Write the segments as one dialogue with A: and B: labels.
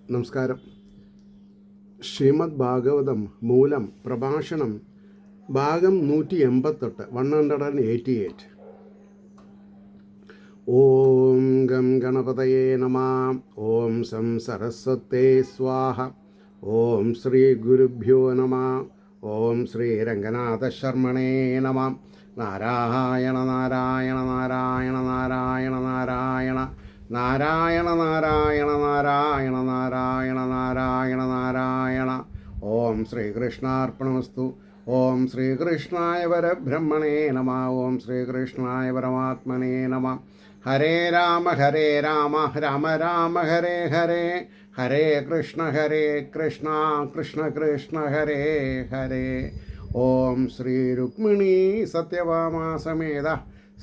A: നമസ്കാരം. ശ്രീമദ് ഭാഗവതം മൂലം പ്രഭാഷണം ഭാഗം 188. ഓം ഗം ഗണപതയേ നമഃ. ഓം സം സരസ്വതേ സ്വാഹ. ഓം ശ്രീ ഗുരുഭ്യോ നമഃ. ഓം ശ്രീ രംഗനാഥ ശർമ്മണേ നമഃ. നാരായണ നാരായണ നാരായണ നാരായണ നാരായണ നാരായണ നാരായണ നാരായണ നാരായണ നാരായണ നാരായണ. ഓം ശ്രീകൃഷ്ണാർപ്പണമസ്തു. ഓം ശ്രീകൃഷ്ണായ പരബ്രഹ്മണേ നമഃ. ഓം ശ്രീകൃഷ്ണായ പരമാത്മനേ നമഃ. ഹരേ രാമ രാമ രാമ ഹരേ ഹരേ. ഹരേ കൃഷ്ണ കൃഷ്ണ കൃഷ്ണ ഹരേ ഹരേ. ഓം ശ്രീ രുക്മിണീ സത്യഭാമ സമേത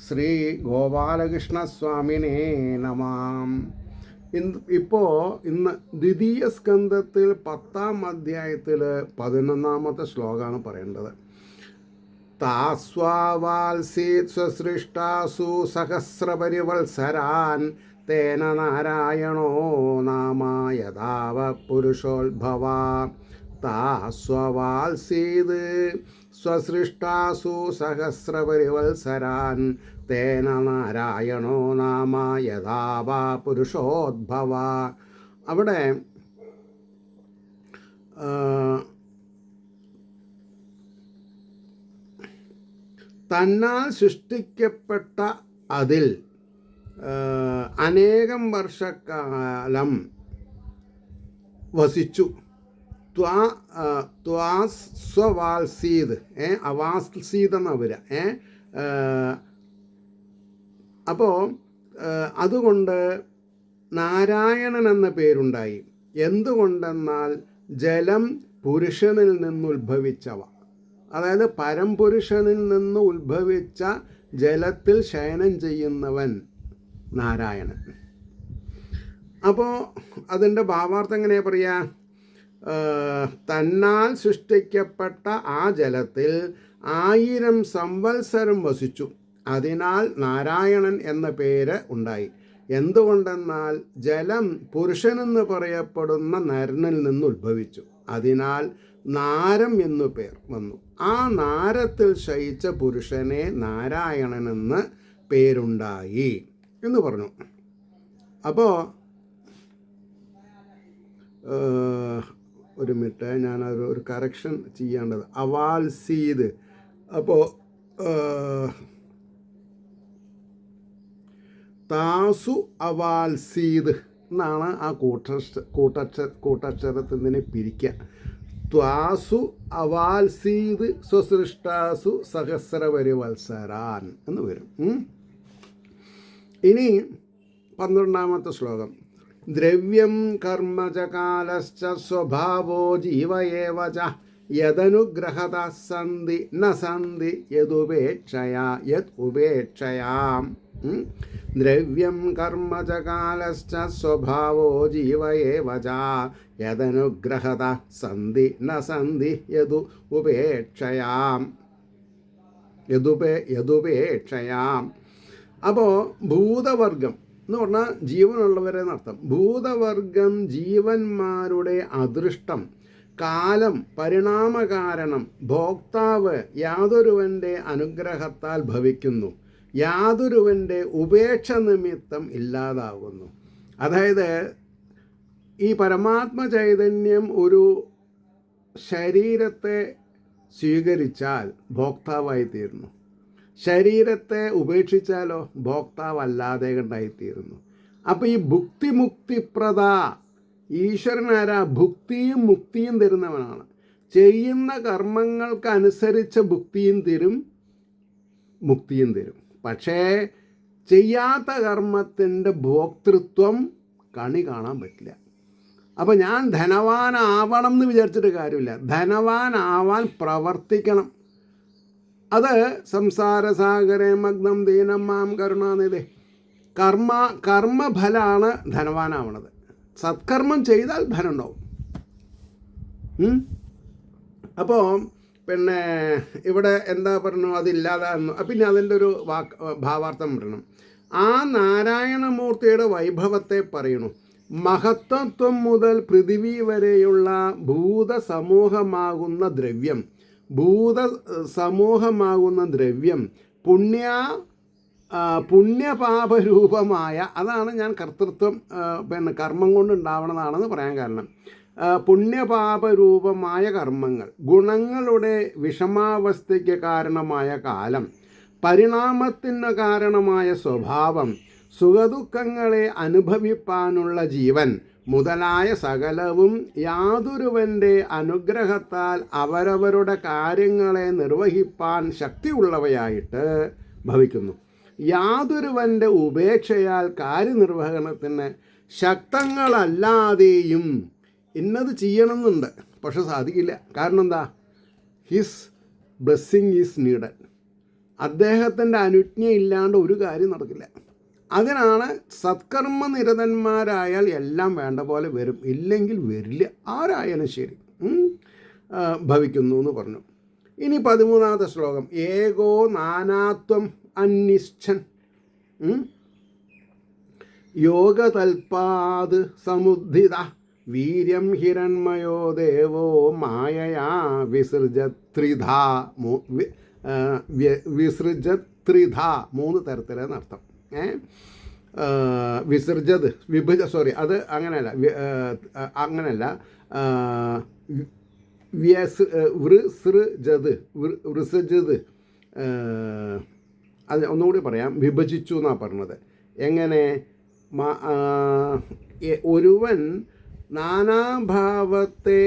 A: ശ്രീ ഗോപാലകൃഷ്ണസ്വാമിനേ നമാം. ഇന്ന് ദ്വിതീയ സ്കന്ധത്തിൽ 10-ാം അധ്യായത്തിൽ 11-ാമത്തെ ശ്ലോകമാണ് പറയേണ്ടത്. താസ്വാവാൽസീത് സ്വസൃഷ്ടാസു സഹസ്രപരിവത്സരാൻ തേന നാരായണോ നാമ യഥാവ പുരുഷോത്ഭവ. താസ്വാൽസീത് സ്വസൃഷ്ടാസു സഹസ്രപരിവത്സരാൻ തേന നാരായണോ നാമ യഥാവ പുരുഷോദ്ഭവ. അവിടെ തന്നാൽ സൃഷ്ടിക്കപ്പെട്ട അതിൽ അനേകം വർഷക്കാലം വസിച്ചു. സ്വവാൽസീത് അവാൽസീത് എന്നാ വരിക. അപ്പോൾ അതുകൊണ്ട് നാരായണൻ എന്ന പേരുണ്ടായി. എന്തുകൊണ്ടെന്നാൽ ജലം പുരുഷനിൽ നിന്നുത്ഭവിച്ചവ, അതായത് പരംപുരുഷനിൽ നിന്ന് ഉത്ഭവിച്ച ജലത്തിൽ ശയനം ചെയ്യുന്നവൻ നാരായണൻ. അപ്പോൾ അതിൻ്റെ ഭാവാർത്ഥം എങ്ങനെയാ പറയുക? തന്നാൽ സൃഷ്ടിക്കപ്പെട്ട ആ ജലത്തിൽ 1000 സംവത്സരം വസിച്ചു. അതിനാൽ നാരായണൻ എന്ന പേര് ഉണ്ടായി. എന്തുകൊണ്ടെന്നാൽ ജലം പുരുഷനെന്ന് പറയപ്പെടുന്ന നരനിൽ നിന്ന് ഉത്ഭവിച്ചു. അതിനാൽ നാരം എന്നു പേർ വന്നു. ആ നാരത്തിൽ ശയിച്ച പുരുഷനെ നാരായണനെന്ന് പേരുണ്ടായി എന്ന് പറഞ്ഞു. അപ്പോൾ ഒരു മിനിറ്റ്, ഞാനൊരു കറക്ഷൻ ചെയ്യേണ്ടത്. അവാൽസീത്. അപ്പോൾ താസു അവാൽസീത് എന്നാണ് ആ കൂട്ടക്ഷരത്തിനെ പിരിക്കുക. ത്വാസു അവാൽസീത് സ്വസൃഷ്ടാസു സഹസ്രപരിവത്സരാൻ എന്ന് വരും. ഇനി 12-ാമത്തെ ശ്ലോകം. ദ്രവ്യം കർമ്മ ച കാലശ്ച സ്വഭാവോ ജീവ ഏവ ച യദനുഗ്രഹത സന്ധി ന സന്ധി യദുപേക്ഷയാ യത് ഉപേക്ഷയാം. ദ്രവ്യം കർമ്മ ച കാലശ്ച സ്വഭാവോ ജീവ ഏവ ച യദനുഗ്രഹത സന്ധി ന സന്ധി യദു ഉപേക്ഷയാം യദുപേക്ഷയാം. അപ്പോൾ ഭൂതവർഗം എന്ന് പറഞ്ഞാൽ ജീവനുള്ളവരെ എന്നർത്ഥം. ഭൂതവർഗം ജീവന്മാരുടെ അദൃഷ്ടം, കാലം, പരിണാമകാരണം, ഭോക്താവ് യാതൊരുവൻ്റെ അനുഗ്രഹത്താൽ ഭവിക്കുന്നു, യാതൊരുവൻ്റെ ഉപേക്ഷ നിമിത്തം ഇല്ലാതാകുന്നു. അതായത് ഈ പരമാത്മ ചൈതന്യം ഒരു ശരീരത്തെ സ്വീകരിച്ചാൽ ഭോക്താവായി തീരുന്നു. ശരീരത്തെ ഉപേക്ഷിച്ചാലോ ഭോക്താവല്ലാതെ കണ്ടായിത്തീരുന്നു. അപ്പോൾ ഈ ഭുക്തിമുക്തിപ്രദ ഈശ്വരനാരാ? ഭുക്തിയും മുക്തിയും തരുന്നവനാണ്. ചെയ്യുന്ന കർമ്മങ്ങൾക്കനുസരിച്ച് ഭുക്തിയും തരും, മുക്തിയും തരും. പക്ഷേ ചെയ്യാത്ത കർമ്മത്തിൻ്റെ ഭോക്തൃത്വം കണി കാണാൻ പറ്റില്ല. അപ്പോൾ ഞാൻ ധനവാനാവണം എന്ന് വിചാരിച്ചിട്ട് കാര്യമില്ല. ധനവാനാവാൻ പ്രവർത്തിക്കണം. അത് സംസാരസാഗരേ മഗ്നം ദീനം മാം കരുണാനിധേ. കർമ്മഫലാണ് ധനവാനാവണത്. സത്കർമ്മം ചെയ്താൽ ധനം ഉണ്ടാവും. അപ്പോൾ പിന്നെ ഇവിടെ എന്താ പറഞ്ഞു? അതില്ലാതാകുന്നു. പിന്നെ അതിൻ്റെ ഒരു ഭാവാർത്ഥം പറയണം. ആ നാരായണമൂർത്തിയുടെ വൈഭവത്തെ പറയണു. മഹത്തത്വം മുതൽ പൃഥിവി വരെയുള്ള ഭൂതസമൂഹമാകുന്ന ദ്രവ്യം പുണ്യപാപരൂപമായ, അതാണ് ഞാൻ കർത്തൃത്വം കർമ്മം കൊണ്ടുണ്ടാവണതാണെന്ന് പറയാൻ കാരണം. പുണ്യപാപരൂപമായ കർമ്മങ്ങൾ, ഗുണങ്ങളുടെ വിഷമാവസ്ഥയ്ക്ക് കാരണമായ കാലം, പരിണാമത്തിന് കാരണമായ സ്വഭാവം, സുഖദുഃഖങ്ങളെ അനുഭവിപ്പാനുള്ള ജീവൻ മുതലായ സകലവും യാതൊരുവൻ്റെ അനുഗ്രഹത്താൽ അവരവരുടെ കാര്യങ്ങളെ നിർവഹിപ്പാൻ ശക്തിയുള്ളവയായിട്ട് ഭവിക്കുന്നു. യാതൊരുവൻ്റെ ഉപേക്ഷയാൽ കാര്യനിർവഹണത്തിന് ശക്തങ്ങളല്ലാതെയും ഇന്നത് ചെയ്യണമെന്നുണ്ട്, പക്ഷെ സാധിക്കില്ല. കാരണം എന്താ? His blessing is needed. അദ്ദേഹത്തിൻ്റെ അനുജ്ഞ ഇല്ലാണ്ട് ഒരു കാര്യം നടക്കില്ല. അതിനാണ് സത്കർമ്മ നിരതന്മാരായാൽ എല്ലാം വേണ്ട പോലെ വരും, ഇല്ലെങ്കിൽ വരില്ല. ആരായാലും ശരി ഭവിക്കുന്നു എന്ന് പറഞ്ഞു. ഇനി 13ാമത്തെ ശ്ലോകം. ഏകോ നാനാത്വം അന്നിശ്ചൻ യോഗതൽപാത് സമുദ്ധിത വീര്യം ഹിരൺമയോ ദേവോ മായയാ വിസൃജത്രിധാ. വിസൃജത്രിധാ 3 തരത്തിലെന്നർത്ഥം. വിസർജത് അത് അങ്ങനെയല്ല വൃസൃജത്. അത് ഒന്നുകൂടി പറയാം. വിഭജിച്ചു എന്നാണ് പറഞ്ഞത്. എങ്ങനെ? ഒരുവൻ നാനാഭാവത്തെ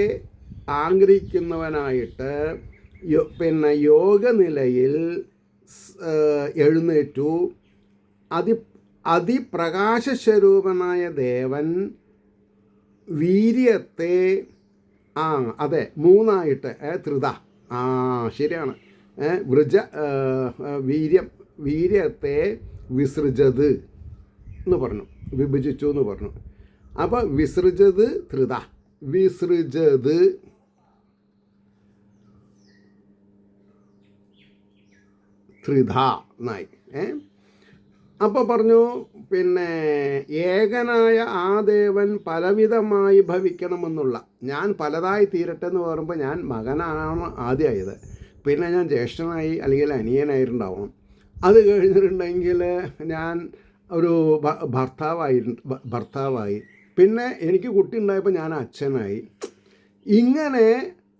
A: ആഗ്രഹിക്കുന്നവനായിട്ട് യോഗനിലയിൽ എഴുന്നേറ്റു. അതിപ്രകാശസ്വരൂപനായ ദേവൻ വീര്യത്തെ അതെ 3ആയിട്ട് ത്രിത ശരിയാണ്. വീര്യത്തെ വിസൃജത് എന്ന് പറഞ്ഞു, വിഭജിച്ചു എന്ന് പറഞ്ഞു. അപ്പോൾ വിസൃജത് ത്രിത, വിസൃജത് ത്രിധ എന്നായി. അപ്പോൾ പറഞ്ഞു ഏകനായ ആ ദേവൻ പലവിധമായി ഭവിക്കണമെന്നുള്ള. ഞാൻ പലതായി തീരട്ടെ എന്ന് പറയുമ്പോൾ ഞാൻ മകനാണ് ആദ്യമായത്, പിന്നെ ഞാൻ ജ്യേഷ്ഠനായി അല്ലെങ്കിൽ അനിയനായിട്ടുണ്ടാവണം. അത് കഴിഞ്ഞിട്ടുണ്ടെങ്കിൽ ഞാൻ ഒരു ഭർത്താവായി, പിന്നെ എനിക്ക് കുട്ടി ഉണ്ടായപ്പോൾ ഞാൻ അച്ഛനായി. ഇങ്ങനെ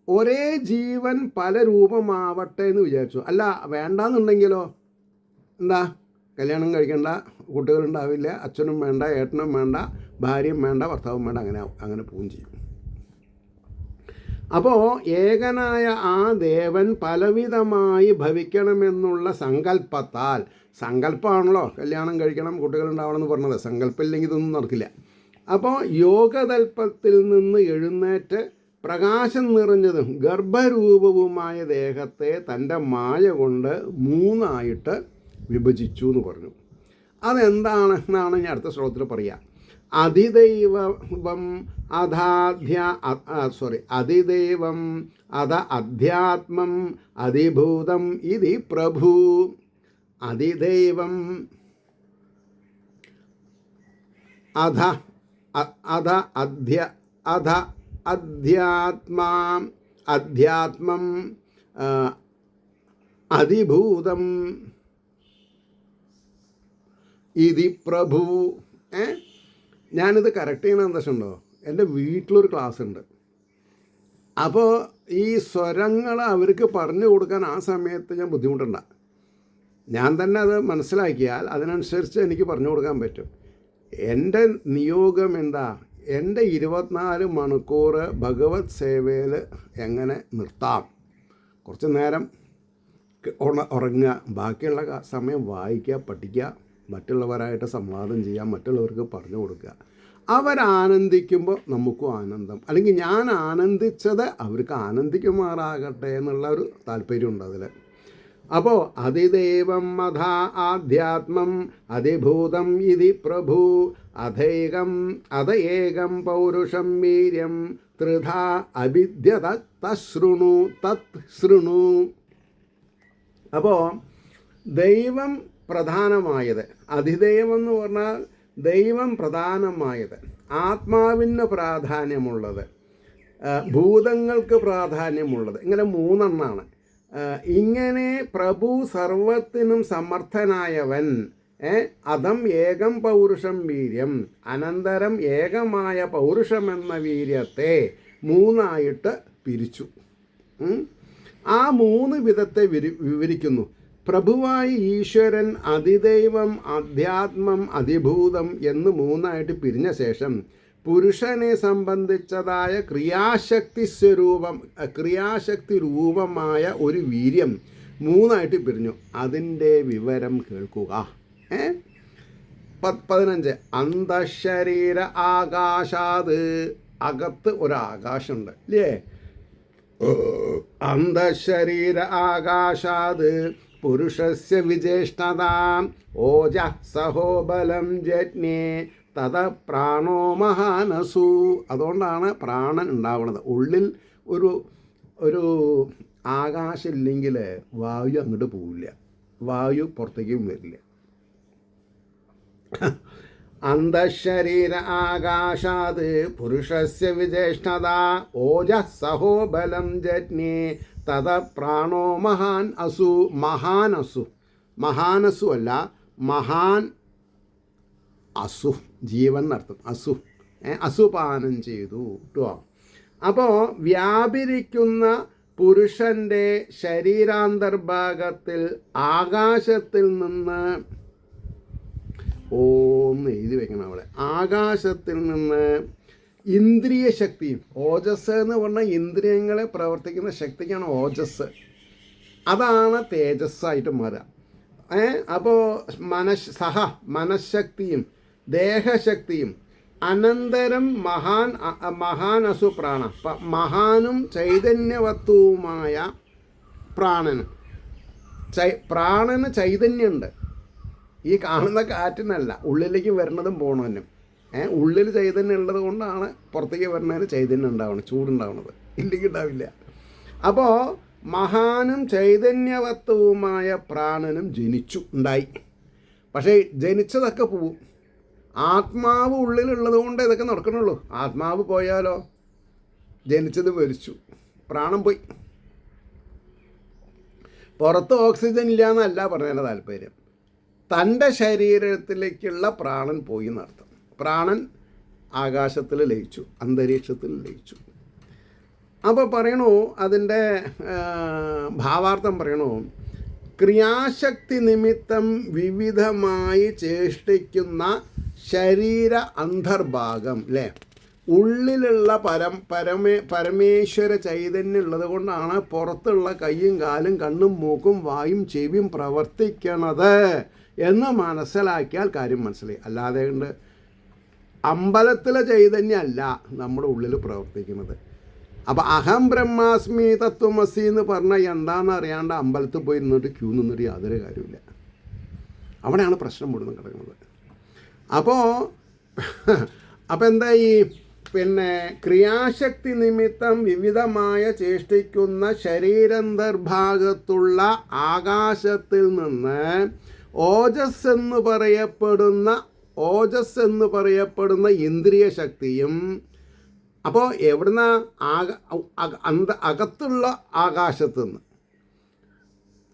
A: ഒരേ ജീവൻ പല രൂപമാവട്ടെ എന്ന് വിചാരിച്ചു. അല്ല വേണ്ടാന്നുണ്ടെങ്കിലോ എന്താ? കല്യാണം കഴിക്കേണ്ട, കുട്ടികളുണ്ടാവില്ല, അച്ഛനും വേണ്ട, ഏട്ടനും വേണ്ട, ഭാര്യയും വേണ്ട, ഭർത്താവും വേണ്ട, അങ്ങനെ പോവുകയും ചെയ്യും. അപ്പോൾ ഏകനായ ആ ദേവൻ പലവിധമായി ഭവിക്കണമെന്നുള്ള സങ്കല്പത്താൽ, സങ്കല്പമാണല്ലോ കല്യാണം കഴിക്കണം, കുട്ടികളുണ്ടാവണം എന്ന് പറഞ്ഞത്. സങ്കല്പമില്ലെങ്കിൽ ഇതൊന്നും നടക്കില്ല. അപ്പോൾ യോഗതൽപ്പത്തിൽ നിന്ന് എഴുന്നേറ്റ് പ്രകാശം നിറഞ്ഞതും ഗർഭരൂപവുമായ ദേഹത്തെ തൻ്റെ മായ കൊണ്ട് 3ആയിട്ട് വിഭജിച്ചു എന്ന് പറഞ്ഞു. അതെന്താണെന്നാണ് ഞാൻ അടുത്ത ശ്ലോകത്തിൽ പറയുക. അതിദൈവം അധ്യാത്മം അതിഭൂതം ഇതി പ്രഭു. അതിദൈവം അധ്യാത്മം അതിഭൂതം ഇതി പ്രഭു. ഞാനിത് കറക്റ്റ് ചെയ്യണ എന്താ? എൻ്റെ വീട്ടിലൊരു ക്ലാസ് ഉണ്ട്. അപ്പോൾ ഈ സ്വരങ്ങൾ അവർക്ക് പറഞ്ഞു കൊടുക്കാൻ ആ സമയത്ത് ഞാൻ ബുദ്ധിമുട്ടുണ്ട. ഞാൻ തന്നെ അത് മനസ്സിലാക്കിയാൽ അതിനനുസരിച്ച് എനിക്ക് പറഞ്ഞു കൊടുക്കാൻ പറ്റും. എൻ്റെ നിയോഗം എന്താ? എൻ്റെ 24 മണിക്കൂർ ഭഗവത് സേവയിൽ എങ്ങനെ നിർത്താം? കുറച്ച് നേരം ഉറങ്ങുക, ബാക്കിയുള്ള സമയം വായിക്കുക, പഠിക്കുക, മറ്റുള്ളവരായിട്ട് സംവാദം ചെയ്യുക, മറ്റുള്ളവർക്ക് പറഞ്ഞു കൊടുക്കുക. അവരാനന്ദിക്കുമ്പോൾ നമുക്കും ആനന്ദം, അല്ലെങ്കിൽ ഞാൻ ആനന്ദിച്ചത് അവർക്ക് ആനന്ദിക്കുമാറാകട്ടെ എന്നുള്ള ഒരു താല്പര്യമുണ്ട് അതിൽ. അപ്പോൾ അതിദേവം ആധ്യാത്മം അതിഭൂതം ഇതി പ്രഭു അധേകം പൗരുഷം വീര്യം ത്രിധാ അഭിദ്യത തത് ശൃണു. അപ്പോൾ ദൈവം പ്രധാനമായത്, അതിദൈവം എന്ന് പറഞ്ഞാൽ ദൈവം പ്രധാനമായത്, ആത്മാവിന് പ്രാധാന്യമുള്ളത്, ഭൂതങ്ങൾക്ക് പ്രാധാന്യമുള്ളത്, ഇങ്ങനെ 3 എണ്ണമാണ്. ഇങ്ങനെ പ്രഭു സർവത്തിനും സമർത്ഥനായവൻ. അതം ഏകം പൗരുഷം വീര്യം, അനന്തരം ഏകമായ പൗരുഷമെന്ന വീര്യത്തെ 3 പിരിച്ചു. ആ 3 വിധത്തെ വിവരിക്കുന്നു. പ്രഭുവായ ഈശ്വരൻ, അതിദൈവം, അധ്യാത്മം, അതിഭൂതം എന്ന് 3 പിരിഞ്ഞ ശേഷം പുരുഷനെ സംബന്ധിച്ചതായ ക്രിയാശക്തി രൂപമായ ഒരു വീര്യം 3 പിരിഞ്ഞു. അതിൻ്റെ വിവരം കേൾക്കുക. 15 അന്തഃശരീര ആകാശാത്, അകത്ത് ഒരാകാശമുണ്ട് അല്ലേ? അന്തഃശരീര ആകാശാത് പുരുഷസ്യ വിജേഷ്ഠതാം ഓജ സഹോബലം ജജ്ഞേ തത പ്രാണോ മഹാനസു. അതുകൊണ്ടാണ് പ്രാണൻ ഉണ്ടാവുന്നത്. ഉള്ളിൽ ഒരു ആകാശം ഇല്ലെങ്കിൽ വായു അങ്ങോട്ട് പോവില്ല, വായു പുറത്തേക്കും വരില്ല. അന്തഃശരീര ആകാശാത് പുരുഷസ്യ വിജേഷ്ഠത ഓജ സഹോബലം ജജ്ഞേ തത പ്രാണോ മഹാൻ അസു. മഹാനസു അല്ല, മഹാൻ അസു, ജീവൻ എന്നർത്ഥം. അസുപാനം ചെയ്തു കേട്ടോ. അപ്പോൾ വ്യാപരിക്കുന്ന പുരുഷൻ്റെ ശരീരാന്തർഭാഗത്തിൽ ആകാശത്തിൽ നിന്ന് ഓന്ന് എഴുതി വെക്കണം അവിടെ. ആകാശത്തിൽ നിന്ന് ഇന്ദ്രിയ ശക്തിയും, ഓജസ് എന്ന് പറഞ്ഞാൽ ഇന്ദ്രിയങ്ങളെ പ്രവർത്തിക്കുന്ന ശക്തിക്കാണ് ഓജസ്. അതാണ് തേജസ്സായിട്ട് മാറുക. അപ്പോൾ മനഃശക്തിയും ദേഹശക്തിയും അനന്തരം മഹാനസു പ്രാണ, മഹാനും ചൈതന്യവത്വവുമായ പ്രാണന് ചൈതന്യമുണ്ട്. ഈ കാണുന്ന കാറ്റിനല്ല, ഉള്ളിലേക്ക് വരുന്നതും പോകണമെന്നും. ഉള്ളിൽ ചൈതന്യം ഉള്ളത് കൊണ്ടാണ് പുറത്തേക്ക് വരുന്നതിന് ചൈതന്യം ഉണ്ടാവണം, ചൂടുണ്ടാവണത്. ഇല്ലെങ്കിൽ ഉണ്ടാവില്ല. അപ്പോൾ മഹാനും ചൈതന്യവത്വവുമായ പ്രാണനും ഉണ്ടായി. പക്ഷേ ജനിച്ചതൊക്കെ പോവും. ആത്മാവ് ഉള്ളിലുള്ളത് കൊണ്ട് ഇതൊക്കെ നടക്കണുള്ളൂ. ആത്മാവ് പോയാലോ ജനിച്ചത് മരിച്ചു, പ്രാണൻ പോയി. പുറത്ത് ഓക്സിജൻ ഇല്ല എന്നല്ല പറഞ്ഞതിൻ്റെ താല്പര്യം. തൻ്റെ ശരീരത്തിലേക്കുള്ള പ്രാണൻ പോയി എന്നർത്ഥം. പ്രാണൻ ആകാശത്തിൽ ലയിച്ചു, അന്തരീക്ഷത്തിൽ ലയിച്ചു. അപ്പോൾ പറയണു, അതിൻ്റെ ഭാവാർത്ഥം പറയണു, ക്രിയാശക്തി നിമിത്തം വിവിധമായി ചേഷ്ടിക്കുന്ന ശരീര അന്തർഭാഗം അല്ലേ, ഉള്ളിലുള്ള പരമേശ്വര ചൈതന്യം ഉള്ളത് കൊണ്ടാണ് പുറത്തുള്ള കൈയും കാലും കണ്ണും മൂക്കും വായും ചെവിയും പ്രവർത്തിക്കണത് എന്ന് മനസ്സിലാക്കിയാൽ കാര്യം മനസ്സിലായി. അല്ലാതെ കൊണ്ട് അമ്പലത്തിലെ ചൈതന്യമല്ല നമ്മുടെ ഉള്ളിൽ പ്രവർത്തിക്കുന്നത്. അപ്പോൾ അഹം ബ്രഹ്മാസ്മി തത്വമസി എന്ന് പറഞ്ഞാൽ എന്താണെന്ന് അറിയാണ്ട് അമ്പലത്തിൽ പോയി നിന്നിട്ട് ക്യൂ നിന്നിട്ട് യാതൊരു കാര്യമില്ല. അവിടെയാണ് പ്രശ്നം മുഴുവൻ കിടക്കുന്നത്. അപ്പോൾ എന്തായി, ക്രിയാശക്തി നിമിത്തം വിവിധമായ ചേഷ്ടിക്കുന്ന ശരീരാന്തർഭാഗത്തുള്ള ആകാശത്തിൽ നിന്ന് ഓജസ് എന്ന് പറയപ്പെടുന്ന ഇന്ദ്രിയ ശക്തിയും, അപ്പോൾ എവിടുന്ന അകത്തുള്ള ആകാശത്തു നിന്ന്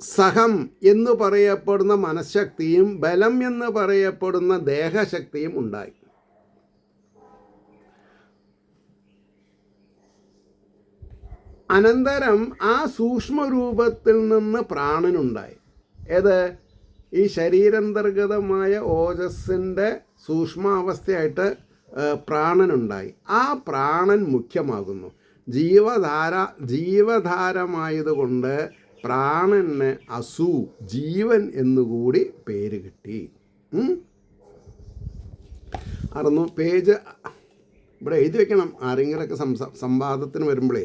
A: സഹം എന്ന് പറയപ്പെടുന്ന മനഃശക്തിയും ബലം എന്ന് പറയപ്പെടുന്ന ദേഹശക്തിയും ഉണ്ടായി. അനന്തരം ആ സൂക്ഷ്മരൂപത്തിൽ നിന്ന് പ്രാണനുണ്ടായി. ഏത്? ഈ ശരീരാന്തർഗതമായ ഓജസ്സിൻ്റെ സൂക്ഷ്മാവസ്ഥയായിട്ട് പ്രാണനുണ്ടായി. ആ പ്രാണൻ മുഖ്യമാകുന്നു. ജീവധാരമായതുകൊണ്ട് പ്രാണന് അസു, ജീവൻ എന്നുകൂടി പേര് കിട്ടി. പേജ് ഇവിടെ എഴുതി വെക്കണം. ആരെങ്കിലൊക്കെ സംവാദത്തിന് വരുമ്പോഴേ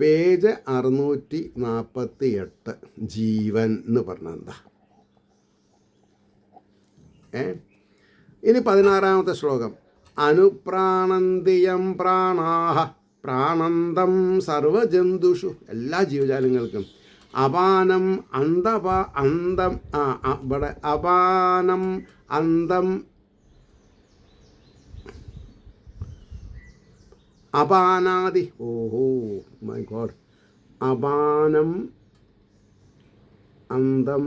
A: പേജ് 648 ജീവൻ എന്ന് പറഞ്ഞാൽ എന്താ? ഇനി 16-ാമത്തെ ശ്ലോകം. അനുപ്രാണന്തിയം പ്രാണാഹ പ്രാണന്തം സർവജന്തുഷു, എല്ലാ ജീവജാലങ്ങൾക്കും. അപാനം ഇവിടെ അപാനം അന്തം അപാനാദി, ഓഹോ മൈ ഗോഡ്, അപാനം അന്തം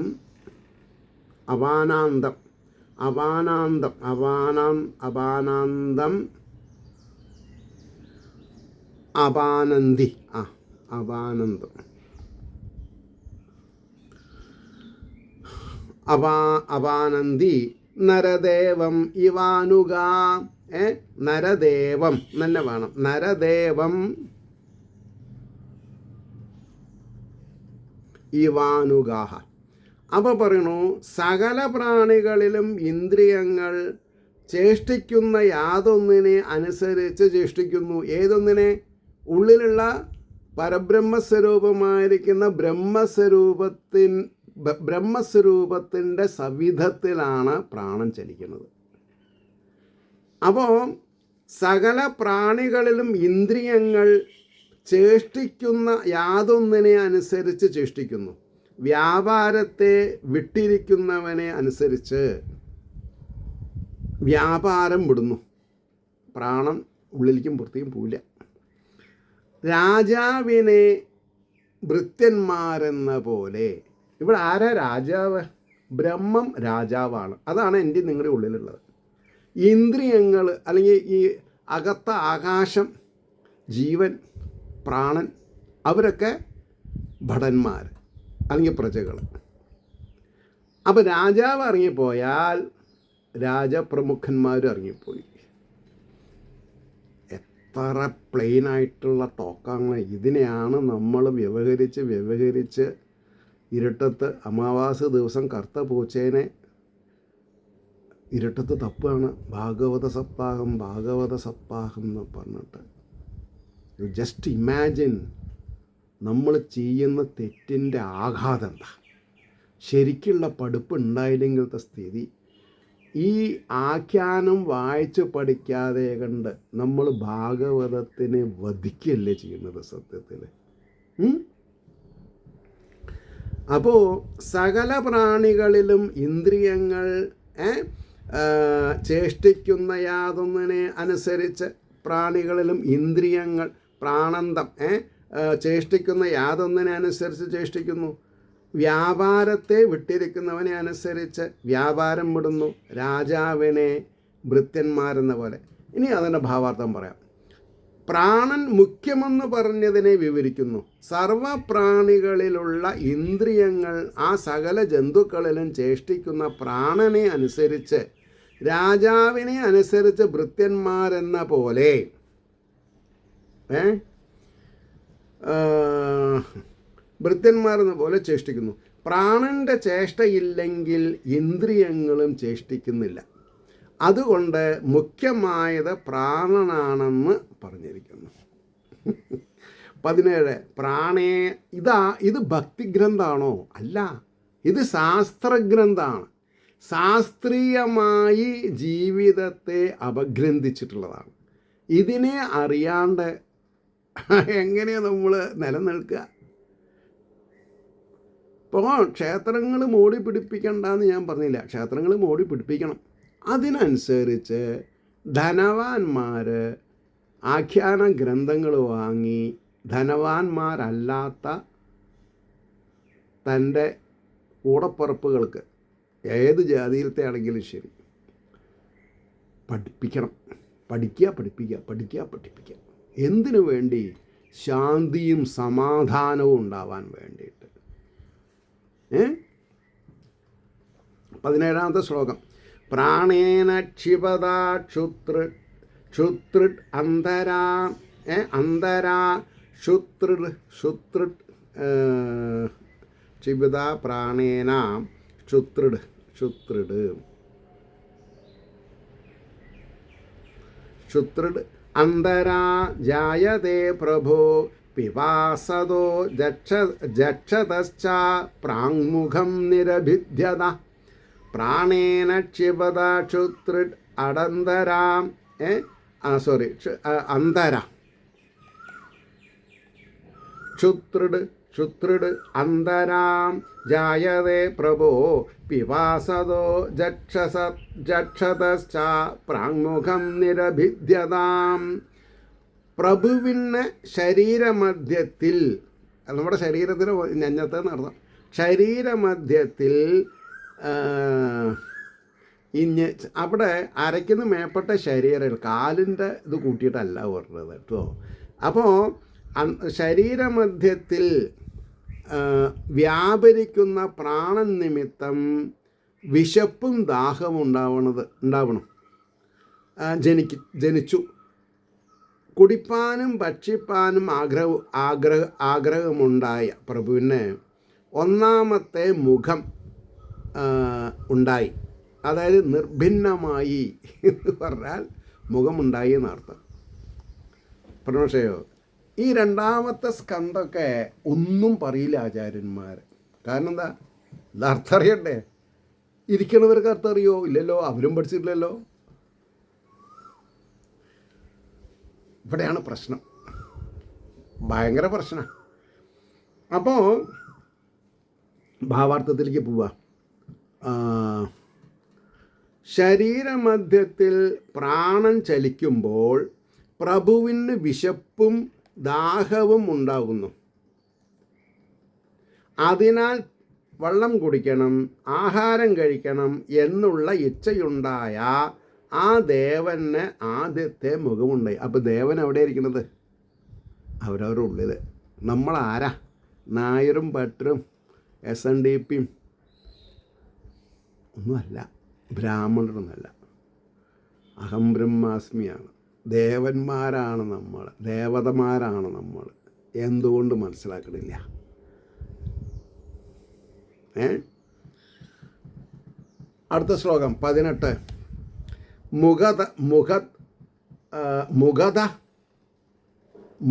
A: അപാനാന്തം അപാനാന്തം അപാനാന്തം അപാനന്തി, അപാനന്തം അപാനന്തി നരദേവം ഇവാനുഗ, നരദേവം തന്നെ വേണം, നരദേവം ഇവാനുഗാഹ. അപ്പോൾ പറയണു സകല പ്രാണികളിലും ഇന്ദ്രിയങ്ങൾ ചേഷ്ടിക്കുന്ന യാതൊന്നിനെ അനുസരിച്ച് ചേഷ്ടിക്കുന്നു. ഏതൊന്നിനെ? ഉള്ളിലുള്ള പരബ്രഹ്മസ്വരൂപമായിരിക്കുന്ന ബ്രഹ്മസ്വരൂപത്തിൻ്റെ സവിധത്തിലാണ് പ്രാണൻ ചലിക്കുന്നത്. അപ്പോൾ സകല പ്രാണികളിലും ഇന്ദ്രിയങ്ങൾ ചേഷ്ടിക്കുന്ന യാതൊന്നിനെ അനുസരിച്ച് ചേഷ്ടിക്കുന്നു. വ്യാപാരത്തെ വിട്ടിരിക്കുന്നവനെ അനുസരിച്ച് വ്യാപാരം വിടുന്നു. പ്രാണൻ ഉള്ളിലേക്കും പുറത്തേക്കും പോവില്ല. രാജാവിനെ ഭൃത്യന്മാരെന്ന പോലെ, ഇവിടെ ആരാ രാജാവ്? ബ്രഹ്മം രാജാവാണ്. അതാണ് എൻ്റെ നിങ്ങളുടെ ഉള്ളിലുള്ളത്. ഇന്ദ്രിയങ്ങൾ അല്ലെങ്കിൽ ഈ അകത്ത ആകാശം, ജീവൻ, പ്രാണൻ, അവരൊക്കെ ഭടന്മാർ അല്ലെങ്കിൽ പ്രജകൾ. അപ്പോൾ രാജാവ് ഇറങ്ങിപ്പോയാൽ രാജപ്രമുഖന്മാരും ഇറങ്ങിപ്പോയി. എത്ര പ്ലെയിനായിട്ടുള്ള ടോക്കാണ്! ഇതിനെയാണ് നമ്മൾ വ്യവഹരിച്ച് ഇരുട്ടത്ത് അമാവാസി ദിവസം കറുത്ത പൂച്ചേനെ ഇരുട്ടത്ത് തപ്പാണ്. ഭാഗവത സപ്താഹം എന്ന് പറഞ്ഞിട്ട്. യു ജസ്റ്റ് ഇമാജിൻ നമ്മൾ ചെയ്യുന്ന തെറ്റിൻ്റെ ആഘാതം എന്താ. ശരിക്കുള്ള പഠിപ്പ് ഉണ്ടായില്ലെങ്കിലത്തെ സ്ഥിതി. ഈ ആഖ്യാനം വായിച്ച് പഠിക്കാതെ കണ്ട് നമ്മൾ ഭാഗവതത്തിനെ വധിക്കുകയല്ലേ ചെയ്യുന്നത് സത്യത്തിൽ. അപ്പോൾ സകല പ്രാണികളിലും ഇന്ദ്രിയങ്ങൾ ചേഷ്ടിക്കുന്ന യാതൊന്നിനെ അനുസരിച്ച്, പ്രാണികളിലും ഇന്ദ്രിയങ്ങൾ പ്രാണന്തം ചേഷ്ടിക്കുന്ന യാതൊന്നിനെ അനുസരിച്ച് ചേഷ്ടിക്കുന്നു. വ്യാപാരത്തെ വിട്ടിരിക്കുന്നവനെ അനുസരിച്ച് വ്യാപാരം വിടുന്നു. രാജാവിനെ ഭൃത്യന്മാരെന്ന പോലെ. ഇനി അതിൻ്റെ ഭാവാർത്ഥം പറയാം. പ്രാണൻ മുഖ്യമെന്ന് പറഞ്ഞതിനെ വിവരിക്കുന്നു. സർവപ്രാണികളിലുള്ള ഇന്ദ്രിയങ്ങൾ ആ സകല ജന്തുക്കളിലും ചേഷ്ടിക്കുന്ന പ്രാണനെ അനുസരിച്ച്, രാജാവിനെ അനുസരിച്ച് ഭൃത്യന്മാരെന്ന പോലെ ഭൃത്യന്മാരെന്ന പോലെ ചേഷ്ടിക്കുന്നു. പ്രാണൻ്റെ ചേഷ്ടയില്ലെങ്കിൽ ഇന്ദ്രിയങ്ങളും ചേഷ്ടിക്കുന്നില്ല. അതുകൊണ്ട് മുഖ്യമായത് പ്രാണനാണെന്ന് പറഞ്ഞിരിക്കുന്നു. 17 ഇത് ഭക്തിഗ്രന്ഥമാണോ? അല്ല, ഇത് ശാസ്ത്രഗ്രന്ഥമാണ്. ശാസ്ത്രീയമായി ജീവിതത്തെ അപഗ്രന്ഥിച്ചിട്ടുള്ളതാണ്. ഇതിനെ അറിയാണ്ട് എങ്ങനെയാണ് നമ്മൾ നിലനിൽക്കുക? ഇപ്പോൾ ക്ഷേത്രങ്ങൾ മോടി പിടിപ്പിക്കണ്ടെന്ന് ഞാൻ പറഞ്ഞില്ല. ക്ഷേത്രങ്ങൾ മോടി പിടിപ്പിക്കണം. അതിനനുസരിച്ച് ധനവാന്മാർ ആഖ്യാന ഗ്രന്ഥങ്ങൾ വാങ്ങി ധനവാന്മാരല്ലാത്ത തൻ്റെ കൂടപ്പുറപ്പുകൾക്ക്, ഏത് ജാതിയിലത്തെ ആണെങ്കിലും ശരി, പഠിപ്പിക്കണം. പഠിപ്പിക്കുക. എന്തിനു വേണ്ടി? ശാന്തിയും സമാധാനവും ഉണ്ടാവാൻ വേണ്ടിയിട്ട്. 17ാമത്തെ ശ്ലോകം. പ്രാണേന ക്ഷിപതാ ക്ഷുത്രിട് അന്തരാ അന്തരാ ക്ഷുത്രിട് ക്ഷിപത പ്രാണേന ക്ഷുത്രിട് അന്തരാ ജായതേ പ്രഭോ പിപാസതോ ജക്ഷതശ്ച പ്രാങ്മുഖം നിരഭിദ്യത പ്രാണേന ക്ഷിപത ക്ഷുത്രിട് അടന്തരാം അന്തര ക്ഷുത്രിട് അന്തരാം ജായതേ പ്രഭോ പിപാസതോ ജക്ഷതശ്ച പ്രാങ്മുഖം നിരഭിദ്യതാം. പ്രഭുവിന് ശരീരമധ്യത്തിൽ, നമ്മുടെ ശരീരത്തിന് ഞഞ്ഞത്തെ നടത്താം, ശരീരമധ്യത്തിൽ അവിടെ അരയ്ക്കുന്ന മേപ്പെട്ട ശരീരം കാലിൻ്റെ ഇത് കൂട്ടിയിട്ടല്ല പറഞ്ഞത് കേട്ടോ. അപ്പോൾ ശരീരമധ്യത്തിൽ വ്യാപരിക്കുന്ന പ്രാണൻ നിമിത്തം വിശപ്പും ദാഹവും ഉണ്ടാവണം. ജനിച്ചു. കുടിപ്പാനും ഭക്ഷിപ്പാനും ആഗ്രഹമുണ്ടായ പ്രഭുവിന് ഒന്നാമത്തെ മുഖം ഉണ്ടായി. അതായത് നിർഭിന്നമായി എന്ന് പറഞ്ഞാൽ മുഖമുണ്ടായി എന്നർത്ഥം. പ്രമോഷയോ ഈ രണ്ടാമത്തെ സ്കന്ധമൊക്കെ ഒന്നും പറയില്ല ആചാര്യന്മാർ. കാരണം എന്താ? ഇത് അർത്ഥം അറിയണ്ടേ? ഇരിക്കണവർക്ക് അർത്ഥം അറിയോ? ഇല്ലല്ലോ, അവരും പഠിച്ചിട്ടില്ലല്ലോ. ഇവിടെയാണ് പ്രശ്നം, ഭയങ്കര പ്രശ്നം. അപ്പോൾ ഭാവാർത്ഥത്തിലേക്ക് പോവാം. ശരീരമധ്യത്തിൽ പ്രാണൻ ചലിക്കുമ്പോൾ പ്രഭുവിന് വിശപ്പും ദാഹവും ഉണ്ടാകുന്നു. അതിനാൽ വെള്ളം കുടിക്കണം, ആഹാരം കഴിക്കണം എന്നുള്ള ഇച്ഛയുണ്ടായ ആ ദേവന് ആദ്യത്തെ മുഖമുണ്ടായി. അപ്പോൾ ദേവൻ എവിടെ ഇരിക്കുന്നത്? അവരവരുടെ ഉള്ളിൽ. നമ്മളാരാ? നായരും ഭട്ടരും SNDP ഒന്നുമല്ല, ബ്രാഹ്മണരൊന്നുമല്ല, അഹം ബ്രഹ്മാസ്മിയാണ്. ദേവന്മാരാണ് നമ്മൾ, ദേവതമാരാണ് നമ്മൾ. എന്തുകൊണ്ട് മനസ്സിലാക്കണില്ല? അടുത്ത ശ്ലോകം 18.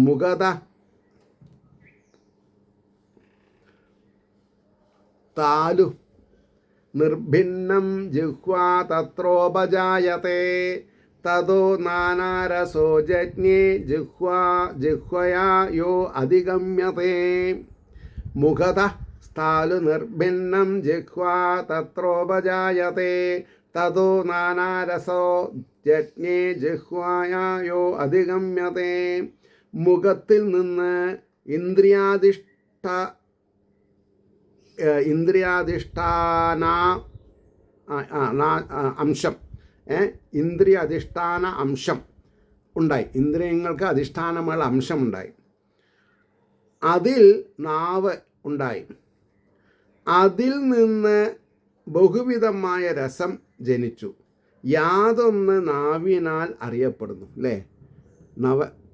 A: മുഗത താലു നിർഭിന്നം ജിഹ്വാ തത്രോപജായത്തെ തതോ നാനാരസോ ജജ്ഞേ ജിഹ്വയാ യോ അധിഗമ്യത്തെ. മുഖത സ്ഥാലു നിർഭിന്നം ജിഹ്വാ തത്രോപജായത്തെ തതോ നാനാരസോ ജജ്ഞേ ജിഹ്വയാ യോ അധിഗമ്യത്തെ. മുഖത്തിൽ നിന്ന് ഇന്ദ്രിയാധിഷ്ഠാന അംശം ഇന്ദ്രിയ അധിഷ്ഠാന അംശം ഉണ്ടായി. ഇന്ദ്രിയങ്ങൾക്ക് അധിഷ്ഠാനമുള്ള അംശമുണ്ടായി. അതിൽ നാവ് ഉണ്ടായി. അതിൽ നിന്ന് ബഹുവിധമായ രസം ജനിച്ചു. യാതൊന്ന് നാവിനാൽ അറിയപ്പെടുന്നു. അല്ലേ?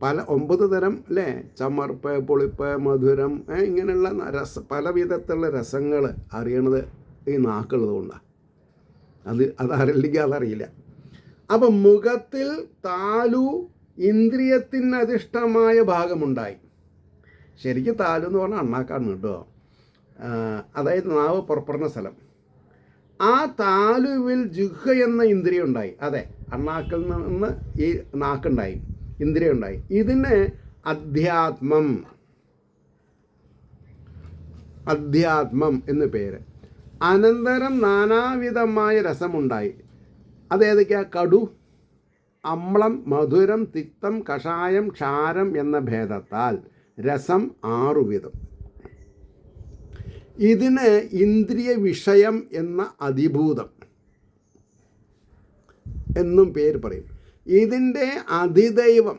A: പല 9 തരം അല്ലേ? ചമർപ്പ്, പുളിപ്പ്, മധുരം, ഇങ്ങനെയുള്ള പല വിധത്തിലുള്ള രസങ്ങൾ അറിയണത് ഈ നാക്കുള്ളത് കൊണ്ടാണ്. അതറിയില്ലെങ്കിൽ അതറിയില്ല. അപ്പം മുഖത്തിൽ താലു ഇന്ദ്രിയത്തിന് അധിഷ്ഠമായ ഭാഗമുണ്ടായി. ശരിക്കും താലു എന്ന് പറഞ്ഞാൽ അണ്ണാക്കാണ് കേട്ടോ. അതായത് നാവ് പുറപ്പെടുന്ന സ്ഥലം. ആ താലുവിൽ ജിഹ്വ എന്ന ഇന്ദ്രിയം ഉണ്ടായി. അതെ, അണ്ണാക്കിൽ നിന്ന് ഈ നാക്കുണ്ടായി, ഇന്ദ്രിയം ഉണ്ടായി. ഇതിന് അധ്യാത്മം എന്ന് പേര്. അനന്തരം നാനാവിധമായ രസമുണ്ടായി. അതേതൊക്കെയാ? കടു, അമ്ളം, മധുരം, തിക്തം, കഷായം, ക്ഷാരം എന്ന ഭേദത്താൽ രസം 6 വിധം. ഇതിന് ഇന്ദ്രിയ വിഷയം എന്ന അതിഭൂതം എന്നും പേര് പറയും. ഇതിൻ്റെ അതിദൈവം,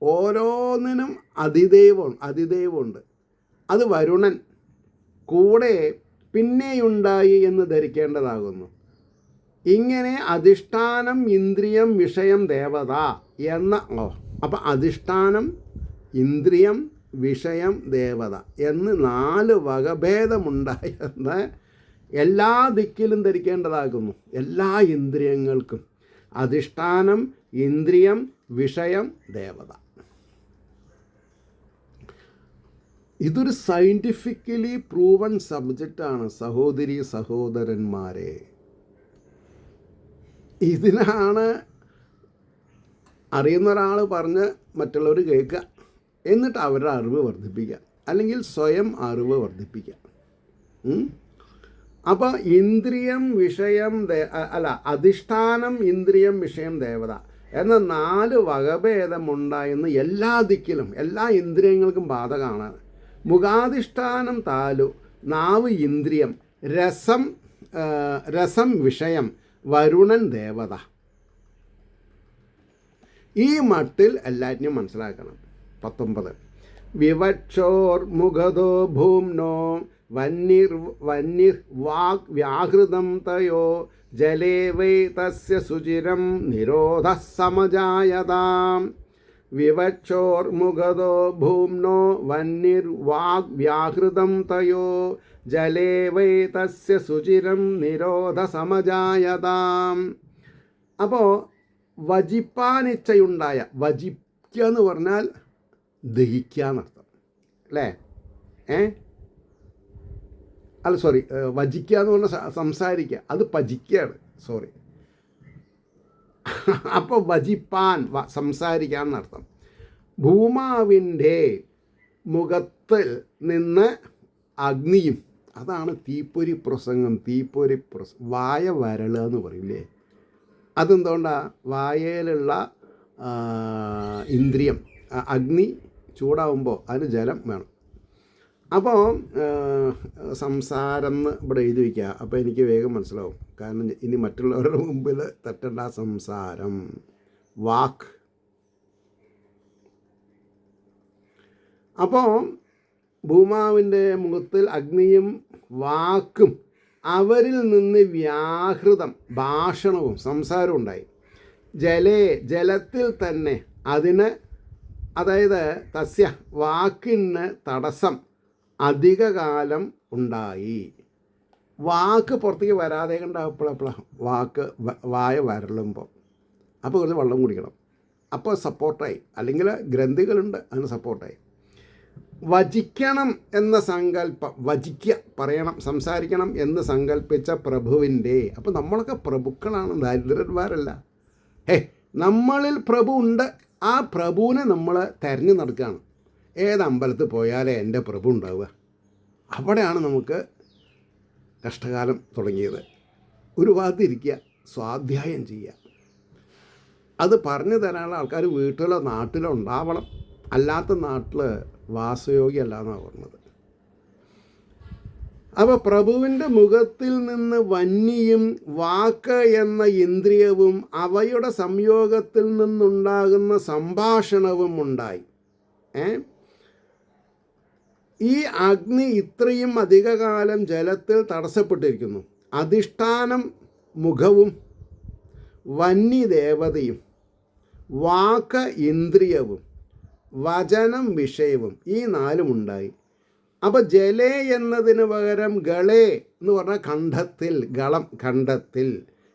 A: ഓരോന്നിനും അതിദൈവമുണ്ട്. അത് വരുണൻ കൂടെ പിന്നെയുണ്ടായി എന്ന് ധരിക്കേണ്ടതാകുന്നു. ഇങ്ങനെ അധിഷ്ഠാനം, ഇന്ദ്രിയം, വിഷയം, ദേവത എന്ന അപ്പം അധിഷ്ഠാനം, ഇന്ദ്രിയം, വിഷയം, ദേവത എന്ന് 4 വകഭേദമുണ്ടായെന്ന് എല്ലാ ദിക്കിലും ധരിക്കേണ്ടതാകുന്നു. എല്ലാ ഇന്ദ്രിയങ്ങൾക്കും അധിഷ്ഠാനം, ഇന്ദ്രിയം, വിഷയം, ദേവത. ഇതൊരു സയൻറ്റിഫിക്കലി പ്രൂവൺ സബ്ജക്റ്റാണ് സഹോദരി സഹോദരന്മാരെ. ഇതിനാണ് അറിയുന്ന ഒരാൾ പറഞ്ഞ് മറ്റുള്ളവർ കേൾക്കുക, എന്നിട്ട് അവരുടെ അറിവ് വർദ്ധിപ്പിക്കുക, അല്ലെങ്കിൽ സ്വയം അറിവ് വർദ്ധിപ്പിക്കുക. അപ്പോൾ ഇന്ദ്രിയം, വിഷയം, അധിഷ്ഠാനം, ഇന്ദ്രിയം, വിഷയം, ദേവത എന്ന 4 വകഭേദമുണ്ടായെന്ന് എല്ലാ ദിക്കിലും എല്ലാ ഇന്ദ്രിയങ്ങൾക്കും ബാധകമാണ്. മുഖാധിഷ്ഠാനം താലു, നാവ് ഇന്ദ്രിയം, രസം വിഷയം, വരുണൻ ദേവത. ഈ മട്ടിൽ എല്ലാറ്റിനും മനസ്സിലാക്കണം. 19 വിവക്ഷോർ മുഖതോ ഭൂമ്നോ വന്യർ വാഗ് വ്യാഹൃതം തയോ ജലേ വൈ തസ്യ സുചിരം നിരോധ സമജായതാം. വിവക്ഷോർ മുഖതോ ഭൂമ്നോ വന്യർ വാഗ് വ്യാഹൃതം തയോ ജലേ വൈ തസ്യ സുചിരം നിരോധ സമജായതാം. അപ്പോൾ വജിപ്പാനിച്ഛയുണ്ടായ, വജിക്കുക എന്ന് പറഞ്ഞാൽ ദഹിക്കുക എന്നർത്ഥം അല്ലേ? അല്ല സോറി, വജിക്കുക എന്ന് പറഞ്ഞാൽ സംസാരിക്കുക, അത് പജിക്കുകയാണ്, സോറി. അപ്പോൾ വജിപ്പാൻ സംസാരിക്കുക എന്നർത്ഥം. ഭൂമാവിൻ്റെ മുഖത്തിൽ നിന്ന് അഗ്നിയും, അതാണ് തീപ്പൊരി പ്രസംഗം. വായ വരളുക എന്ന് പറയില്ലേ? അതെന്തുകൊണ്ടാണ്? വായയിലുള്ള ഇന്ദ്രിയം അഗ്നി ചൂടാവുമ്പോൾ അതിന് ജലം വേണം. അപ്പോൾ സംസാരം എന്ന് ഇവിടെ എഴുതി വയ്ക്കുക. അപ്പോൾ എനിക്ക് വേഗം മനസ്സിലാവും. കാരണം ഇനി മറ്റുള്ളവരുടെ മുമ്പിൽ തെറ്റണ്ട. സംസാരം, വാക്ക്. അപ്പോൾ ഭൂമാവിൻ്റെ മുഖത്തിൽ അഗ്നിയും വാക്കും, അവരിൽ നിന്ന് വ്യാഹൃതം ഭാഷണവും സംസാരവും ഉണ്ടായി. ജലത്തിൽ തന്നെ അതിന്, അതായത് തസ്യ വാക്കിന് തടസ്സം അധികകാലം ഉണ്ടായി. വാക്ക് പുറത്തേക്ക് വരാതെ കണ്ടപ്പോഴപ്പോഴാണ് വായ വരളുമ്പോൾ. അപ്പോൾ കുറച്ച് വെള്ളം കുടിക്കണം. അപ്പോൾ സപ്പോർട്ടായി. അല്ലെങ്കിൽ ഗ്രന്ഥികളുണ്ട്, അതിന് സപ്പോർട്ടായി. വചിക്കണം എന്ന സങ്കല്പം, വചിക്കുക, പറയണം, സംസാരിക്കണം എന്ന് സങ്കല്പിച്ച പ്രഭുവിൻ്റെ, അപ്പോൾ നമ്മളൊക്കെ പ്രഭുക്കളാണ്, ദരിദ്രന്മാരല്ല. നമ്മളിൽ പ്രഭു ഉണ്ട്. ആ പ്രഭുവിനെ നമ്മൾ തിരഞ്ഞു നടക്കുകയാണ്. ഏത് അമ്പലത്തിൽ പോയാലേ എൻ്റെ പ്രഭു ഉണ്ടാവുക? അവിടെയാണ് നമുക്ക് കഷ്ടകാലം തുടങ്ങിയത്. ഒരു ഭാഗത്തിരിക്കുക, സ്വാധ്യായം ചെയ്യുക. അത് പറഞ്ഞു തരാനുള്ള ആൾക്കാർ വീട്ടിലോ നാട്ടിലോ ഉണ്ടാവണം. അല്ലാത്ത നാട്ടിൽ വാസയോഗ്യമല്ല എന്നാണ് പറഞ്ഞത്. അപ്പോൾ പ്രഭുവിൻ്റെ മുഖത്തിൽ നിന്ന് വന്യയും വാക്ക് എന്ന ഇന്ദ്രിയവും അവയുടെ സംയോഗത്തിൽ നിന്നുണ്ടാകുന്ന സംഭാഷണവും ഉണ്ടായി. ഈ അഗ്നി ഇത്രയും അധികകാലം ജലത്തിൽ തടസ്സപ്പെട്ടിരിക്കുന്നു. അധിഷ്ഠാനം മുഖവും വന്യദേവതയും വാക്ക് ഇന്ദ്രിയവും വചനം വിഷയവും, ഈ 4 ഉണ്ടായി. അപ്പോൾ ജലേ എന്നതിന് പകരം ഗളേ എന്ന് പറഞ്ഞാൽ ഖണ്ഡത്തിൽ, ഗളം ഖണ്ഡത്തിൽ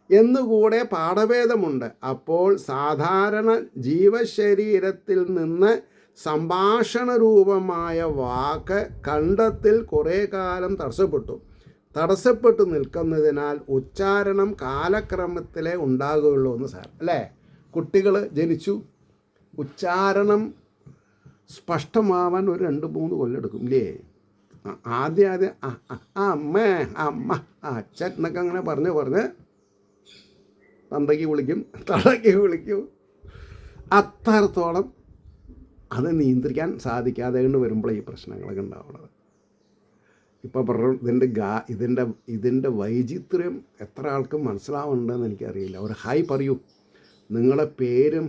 A: എന്നുകൂടെ പാഠഭേദമുണ്ട്. അപ്പോൾ സാധാരണ ജീവശരീരത്തിൽ നിന്ന് സംഭാഷണ രൂപമായ വാക്ക് ഖണ്ഡത്തിൽ കുറേ കാലം തടസ്സപ്പെട്ടു നിൽക്കുന്നതിനാൽ ഉച്ചാരണം കാലക്രമത്തിലേ ഉണ്ടാകുകയുള്ളൂ എന്ന് സാർ അല്ലേ? കുട്ടികൾ ജനിച്ചു, ഉച്ചാരണം സ്പഷ്ടമാവാൻ ഒരു 2-3 കൊല്ലം എടുക്കും ഇല്ലേ? ആദ്യം അമ്മ അച്ഛൻ എന്നൊക്കെ അങ്ങനെ പറഞ്ഞ് തന്തയ്ക്ക് വിളിക്കും, തളയ്ക്ക് വിളിക്കും. അത്രത്തോളം അത് നിയന്ത്രിക്കാൻ സാധിക്കാതെ കൊണ്ട് വരുമ്പോൾ ഈ പ്രശ്നങ്ങളൊക്കെ ഉണ്ടാവുന്നത്. ഇപ്പോൾ ഇതിൻ്റെ വൈചിത്ര്യം എത്ര ആൾക്ക് മനസ്സിലാവുന്നുണ്ടെന്ന് എനിക്കറിയില്ല. ഒരു ഹായ് പറയൂ. നിങ്ങളെ പേരും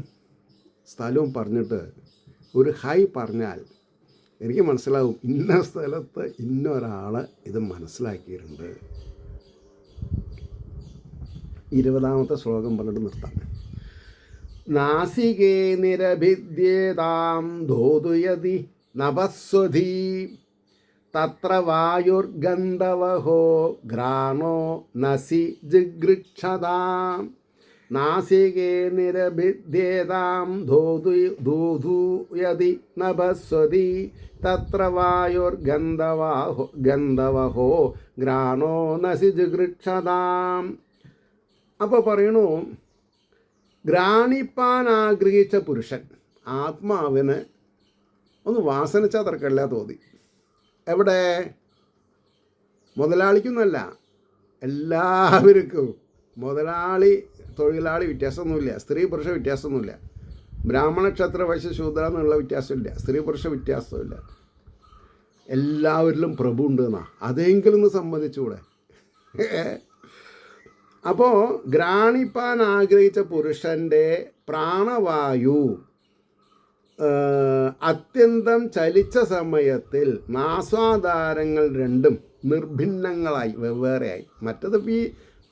A: സ്ഥലവും പറഞ്ഞിട്ട് ഒരു ഹായ് പറഞ്ഞാൽ എനിക്ക് മനസ്സിലാവും ഇന്ന സ്ഥലത്ത് ഇന്നൊരാൾ ഇത് മനസ്സിലാക്കിയിട്ടുണ്ട്. 20ാമത്തെ ശ്ലോകം പറഞ്ഞിട്ട് നിർത്താം. നാസികേ നിരഭിദ്യേതാം ധോതുയതി നഭസ്വധി തത്ര വായുർഗന്ധവഹോ ഘ്രാണോ നസി ജിഗൃക്ഷതാം. നാസികേ നിരഭിദ്യേതാം ധൂധൂയതി നഭസ്വതി തത്ര വായുർഗന്ധവഹോ ഘ്രാണോ നസി ജിഗൃക്ഷതാം. അപ്പോൾ പറയണു, ഘ്രാണിപ്പാൻ ആഗ്രഹിച്ച പുരുഷൻ ആത്മാവിന് ഒന്ന് വാസനിച്ചാൽ തർക്കമില്ല തോന്നി. എവിടെ? മുതലാളിക്കൊന്നുമല്ല, എല്ലാവർക്കും. മുതലാളി തൊഴിലാളി വ്യത്യാസമൊന്നുമില്ല, സ്ത്രീ പുരുഷ വ്യത്യാസമൊന്നുമില്ല, ബ്രാഹ്മണ ക്ഷത്ര വൈശ്യ ശൂദ്ര എന്നുള്ള വ്യത്യാസമില്ല, സ്ത്രീ പുരുഷ വ്യത്യാസമില്ല. എല്ലാവരിലും പ്രഭു ഉണ്ട് എന്നാ, അതെങ്കിലും ഒന്ന് സമ്മതിച്ചൂടെ? അപ്പോൾ ഘ്രാണിപ്പാൻ ആഗ്രഹിച്ച പുരുഷൻ്റെ പ്രാണവായു അത്യന്തം ചലിച്ച സമയത്തിൽ നാസാധാരങ്ങൾ രണ്ടും നിർഭിന്നങ്ങളായി, വെവ്വേറെയായി. മറ്റത് ഈ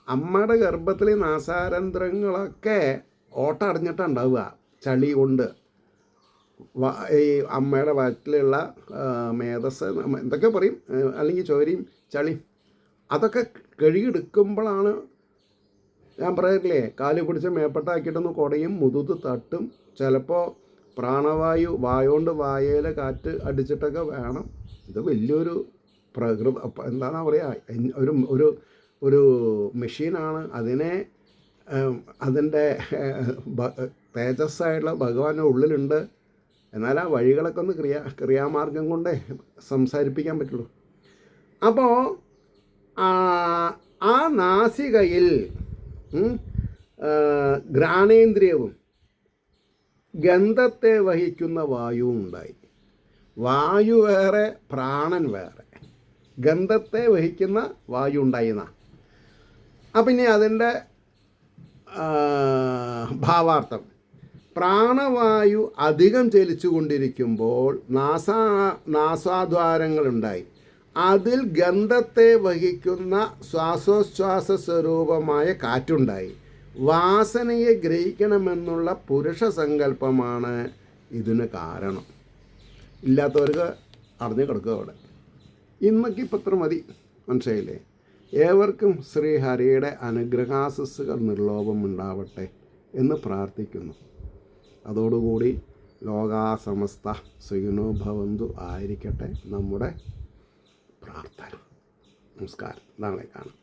A: അമ്മയുടെ ഗർഭത്തിലെ നാസാരന്ധ്രങ്ങളൊക്കെ ഓട്ട അടഞ്ഞിട്ടുണ്ടാവുക ചളി കൊണ്ട്. ഈ അമ്മയുടെ വയറ്റിലുള്ള മേധസ് എന്തൊക്കെ പറയും, അല്ലെങ്കിൽ ചോരയും ചളിയും അതൊക്കെ കഴുകിയെടുക്കുമ്പോഴാണ്, ഞാൻ പറയില്ലേ, കാല് പിടിച്ച് മേപ്പെട്ടാക്കിയിട്ടൊന്ന് കുടയും, മുതുത്ത് തട്ടും, ചിലപ്പോൾ പ്രാണവായു വായോണ്ട് വായയിൽ കാറ്റ് അടിച്ചിട്ടൊക്കെ വേണം. ഇത് വലിയൊരു എന്താണ് പറയുക, ഒരു ഒരു ഒരു മെഷീനാണ്. അതിനെ അതിൻ്റെ തേജസ്സായിട്ടുള്ള ഭഗവാന്റെ ഉള്ളിലുണ്ട്. എന്നാൽ ആ വഴികളൊക്കെ ഒന്ന് ക്രിയാമാർഗം കൊണ്ടേ സംസാരിപ്പിക്കാൻ പറ്റുള്ളൂ. അപ്പോൾ ആ നാസികയിൽ ഘ്രാണേന്ദ്രിയവും ഗന്ധത്തെ വഹിക്കുന്ന വായുവും ഉണ്ടായി. വായു വേറെ, പ്രാണൻ വേറെ, ഗന്ധത്തെ വഹിക്കുന്ന വായു ഉണ്ടായിന്ന. അപ്പം ഇനി അതിൻ്റെ ഭാവാർത്ഥം, പ്രാണവായു അധികം ചലിച്ചു കൊണ്ടിരിക്കുമ്പോൾ നാസാദ്വാരങ്ങളുണ്ടായി. അതിൽ ഗന്ധത്തെ വഹിക്കുന്ന ശ്വാസോച്ഛ്വാസ സ്വരൂപമായ കാറ്റുണ്ടായി. വാസനയെ ഗ്രഹിക്കണമെന്നുള്ള പുരുഷ സങ്കല്പമാണ് ഇതിന് കാരണം. ഇല്ലാത്തവർക്ക് അറിഞ്ഞു കിടക്കുക അവിടെ. ഇന്നൊക്കെ ഇപ്പം ഇത്ര മതി, മനസ്സിലായില്ലേ? ഏവർക്കും ശ്രീ ഹരിയുടെ അനുഗ്രഹാശസ്സുകൾ നിർലോഭം ഉണ്ടാവട്ടെ എന്ന് പ്രാർത്ഥിക്കുന്നു. അതോടുകൂടി ലോകാസമസ്ത സുഖിനോ ഭവന്തു ആയിരിക്കട്ടെ നമ്മുടെ പ്രാർത്ഥന. നമസ്കാരം. നാളെ കാണാം.